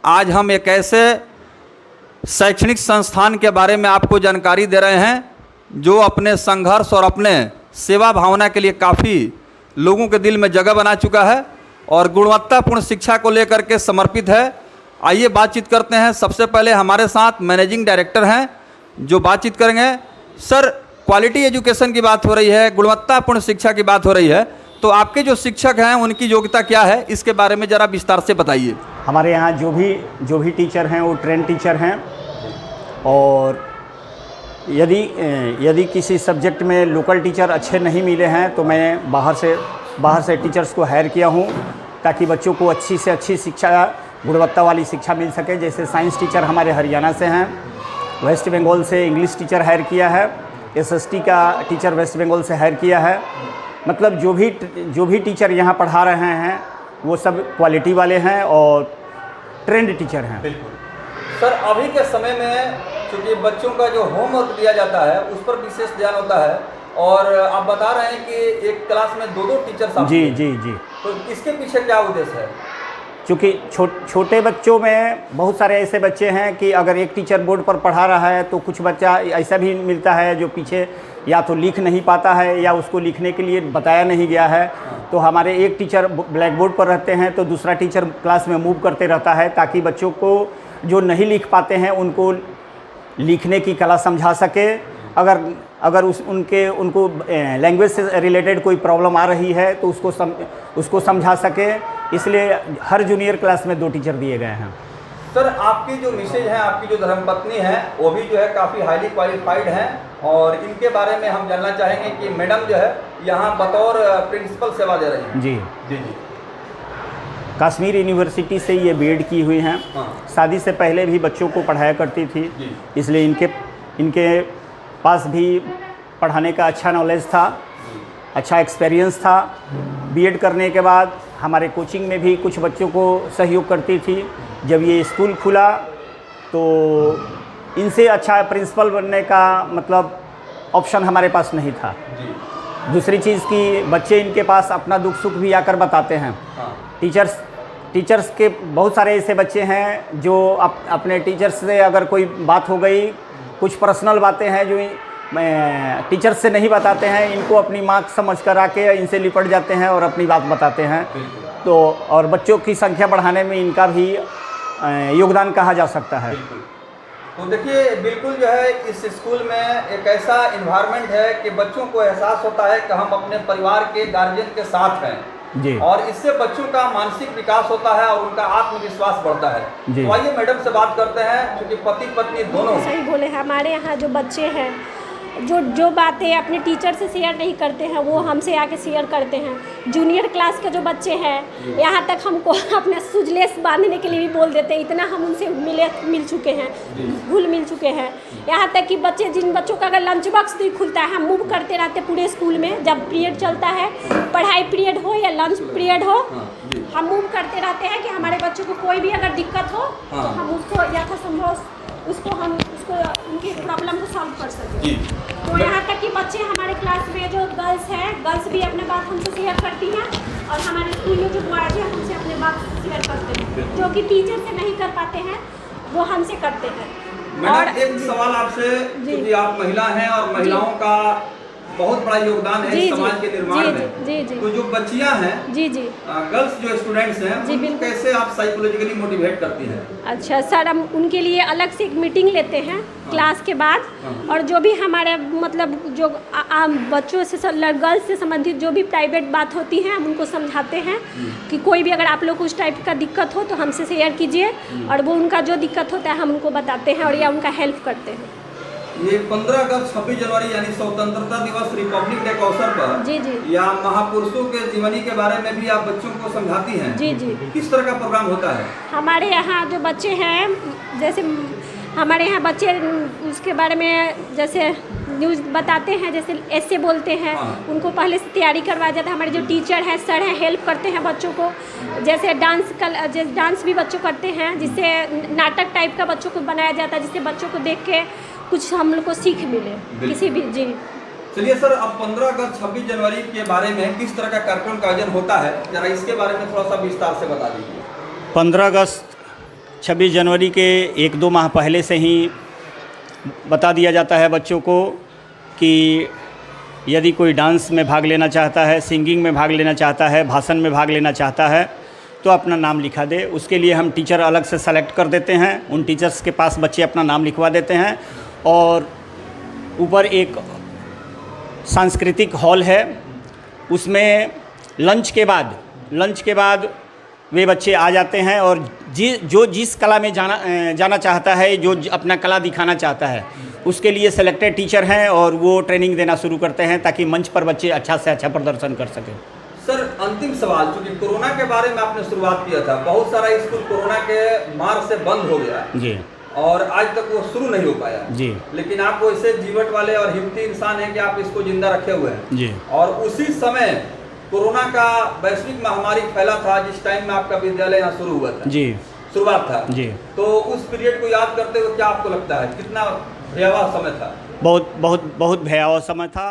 आज हम एक ऐसे शैक्षणिक संस्थान के बारे में आपको जानकारी दे रहे हैं जो अपने संघर्ष और अपने सेवा भावना के लिए काफ़ी लोगों के दिल में जगह बना चुका है और गुणवत्तापूर्ण शिक्षा को लेकर के समर्पित है। आइए बातचीत करते हैं। सबसे पहले हमारे साथ मैनेजिंग डायरेक्टर हैं जो बातचीत करेंगे। सर, क्वालिटी एजुकेशन की बात हो रही है, गुणवत्तापूर्ण शिक्षा की बात हो रही है, तो आपके जो शिक्षक हैं उनकी योग्यता क्या है, इसके बारे में ज़रा विस्तार से बताइए। हमारे यहाँ जो भी टीचर हैं वो ट्रेन टीचर हैं और यदि किसी सब्जेक्ट में लोकल टीचर अच्छे नहीं मिले हैं तो मैं बाहर से टीचर्स को हायर किया हूँ ताकि बच्चों को अच्छी से अच्छी शिक्षा, गुणवत्ता वाली शिक्षा मिल सके। जैसे साइंस टीचर हमारे हरियाणा से हैं, वेस्ट बंगाल से इंग्लिश टीचर हायर किया है, एसएसटी का टीचर वेस्ट बंगाल से हायर किया है। मतलब जो भी टीचर यहाँ पढ़ा रहे हैं वो सब क्वालिटी वाले हैं और ट्रेंड टीचर हैं। बिल्कुल सर, अभी के समय में क्योंकि बच्चों का जो होमवर्क दिया जाता है उस पर विशेष ध्यान होता है और आप बता रहे हैं कि एक क्लास में 2-2 टीचर जी, तो इसके पीछे क्या उद्देश्य है? क्योंकि छोटे बच्चों में बहुत सारे ऐसे बच्चे हैं कि अगर एक टीचर बोर्ड पर पढ़ा रहा है तो कुछ बच्चा ऐसा भी मिलता है जो पीछे या तो लिख नहीं पाता है या उसको लिखने के लिए बताया नहीं गया है। तो हमारे एक टीचर ब्लैक बोर्ड पर रहते हैं तो दूसरा टीचर क्लास में मूव करते रहता है ताकि बच्चों को जो नहीं लिख पाते हैं उनको लिखने की कला समझा सके। अगर उनको लैंग्वेज से रिलेटेड कोई प्रॉब्लम आ रही है तो उसको समझा सके। इसलिए हर जूनियर क्लास में 2 टीचर दिए गए हैं। सर, आपकी जो मिसेज हैं, आपकी जो धर्मपत्नी है, वो भी जो है काफ़ी हाईली क्वालिफाइड हैं और इनके बारे में हम जानना चाहेंगे कि मैडम जो है यहाँ बतौर प्रिंसिपल सेवा दे रही हैं। जी, कश्मीर यूनिवर्सिटी से ये बीएड की हुई हैं। शादी से पहले भी बच्चों को पढ़ाया करती थी, इसलिए इनके पास भी पढ़ाने का अच्छा नॉलेज था, अच्छा एक्सपीरियंस था। बीएड करने के बाद हमारे कोचिंग में भी कुछ बच्चों को सहयोग करती थी। जब ये स्कूल खुला तो इनसे अच्छा प्रिंसिपल बनने का मतलब ऑप्शन हमारे पास नहीं था। दूसरी चीज़ कि बच्चे इनके पास अपना दुख सुख भी आकर बताते हैं। टीचर्स के बहुत सारे ऐसे बच्चे हैं जो अपने टीचर्स से अगर कोई बात हो गई, कुछ पर्सनल बातें हैं जो टीचर्स से नहीं बताते हैं, इनको अपनी माँ समझ कर आके इनसे लिपट जाते हैं और अपनी बात बताते हैं। तो और बच्चों की संख्या बढ़ाने में इनका भी योगदान कहा जा सकता है। तो देखिए, बिल्कुल जो है इस स्कूल में एक ऐसा इन्वायरमेंट है कि बच्चों को एहसास होता है कि हम अपने परिवार के गार्जियन के साथ हैं जी, और इससे बच्चों का मानसिक विकास होता है और उनका आत्मविश्वास बढ़ता है। तो आइए मैडम से बात करते हैं, क्योंकि पति पत्नी दोनों सही बोले। हमारे यहाँ जो बच्चे हैं जो बातें अपने टीचर से शेयर नहीं करते हैं वो हमसे आके शेयर करते हैं। जूनियर क्लास के जो बच्चे हैं यहाँ तक हमको अपने सुजलेस बांधने के लिए भी बोल देते हैं, इतना हम उनसे मिल चुके हैं, घुल मिल चुके हैं। यहाँ तक कि जिन बच्चों का अगर लंच बॉक्स नहीं खुलता है, हम मूव करते रहते पूरे स्कूल में। जब पीरियड चलता है, पढ़ाई पीरियड हो या लंच पीरियड हो, हम मूव करते रहते हैं कि हमारे बच्चों को कोई भी अगर दिक्कत हो तो हम उसको यथासंभव उनकी प्रॉब्लम को सॉल्व कर सकें। तो यहाँ तक कि बच्चे हमारे क्लास में जो गर्ल्स हैं, गर्ल्स भी अपने बात हमसे शेयर करती हैं और हमारे स्कूल में जो बॉयज हैं हमसे अपने बात शेयर करते हैं। जो कि टीचर से नहीं कर पाते हैं वो हमसे करते हैं। और एक सवाल आपसे, क्योंकि आप महिला हैं और महिलाओं का बहुत बड़ा योगदान है समाज के निर्माण में। तो जो बच्चियां हैं, गर्ल्स जो स्टूडेंट्स हैं, उनको कैसे आप साइकोलॉजिकली मोटिवेट करती हैं? अच्छा सर, हम उनके लिए अलग से एक मीटिंग लेते हैं क्लास के बाद और जो भी हमारे मतलब जो बच्चों से, गर्ल्स से संबंधित जो भी प्राइवेट बात होती है हम उनको समझाते हैं कि कोई भी अगर आप लोग को उस टाइप का दिक्कत हो तो हमसे शेयर कीजिए और वो उनका जो दिक्कत होता है हम उनको बताते हैं और या उनका हेल्प करते हैं। ये 15 अगस्त 26 जनवरी यानी स्वतंत्रता दिवस, रिपब्लिक डे के अवसर पर या महापुरुषों के जीवनी के बारे में भी आप बच्चों को समझाती हैं? जी। किस तरह का प्रोग्राम होता है? हमारे यहाँ जो बच्चे हैं, जैसे हमारे यहाँ बच्चे उसके बारे में जैसे न्यूज़ बताते हैं, जैसे ऐसे बोलते हैं, उनको पहले से तैयारी करवाया जाता है। हमारे जो टीचर हैं, सर हैं, हेल्प करते हैं बच्चों को। जैसे डांस भी बच्चों करते हैं, जिससे नाटक टाइप का बच्चों को बनाया जाता है, जिससे बच्चों को देख के कुछ हम लोग को सीख मिले किसी भी। जी चलिए सर, अब 15 अगस्त 26 जनवरी के बारे में किस तरह का कार्यक्रम का आयोजन होता है, जरा इसके बारे में थोड़ा सा विस्तार से बता दीजिए। 15 अगस्त 26 जनवरी के 1-2 माह पहले से ही बता दिया जाता है बच्चों को कि यदि कोई डांस में भाग लेना चाहता है, सिंगिंग में भाग लेना चाहता है, भाषण में भाग लेना चाहता है तो अपना नाम लिखा दे। उसके लिए हम टीचर अलग से सेलेक्ट कर देते हैं, उन टीचर्स के पास बच्चे अपना नाम लिखवा देते हैं और ऊपर एक सांस्कृतिक हॉल है, उसमें लंच के बाद वे बच्चे आ जाते हैं और जिस कला में जाना चाहता है, जो अपना कला दिखाना चाहता है, उसके लिए सेलेक्टेड टीचर हैं और वो ट्रेनिंग देना शुरू करते हैं ताकि मंच पर बच्चे अच्छा से अच्छा प्रदर्शन कर सकें। सर अंतिम सवाल, चूँकि कोरोना के बारे में आपने शुरुआत किया था, बहुत सारा स्कूल कोरोना के मार से बंद हो गया जी और आज तक वो शुरू नहीं हो पाया जी, लेकिन आप वैसे जीवट वाले और हिम्मती इंसान हैं कि आप इसको जिंदा रखे हुए हैं जी। और उसी समय कोरोना का वैश्विक महामारी फैला था जिस टाइम में आपका विद्यालय यहाँ शुरू हुआ था जी, शुरुआत था जी। तो उस पीरियड को याद करते हुए क्या आपको लगता है कितना भयावह समय था? बहुत भयावह समय था।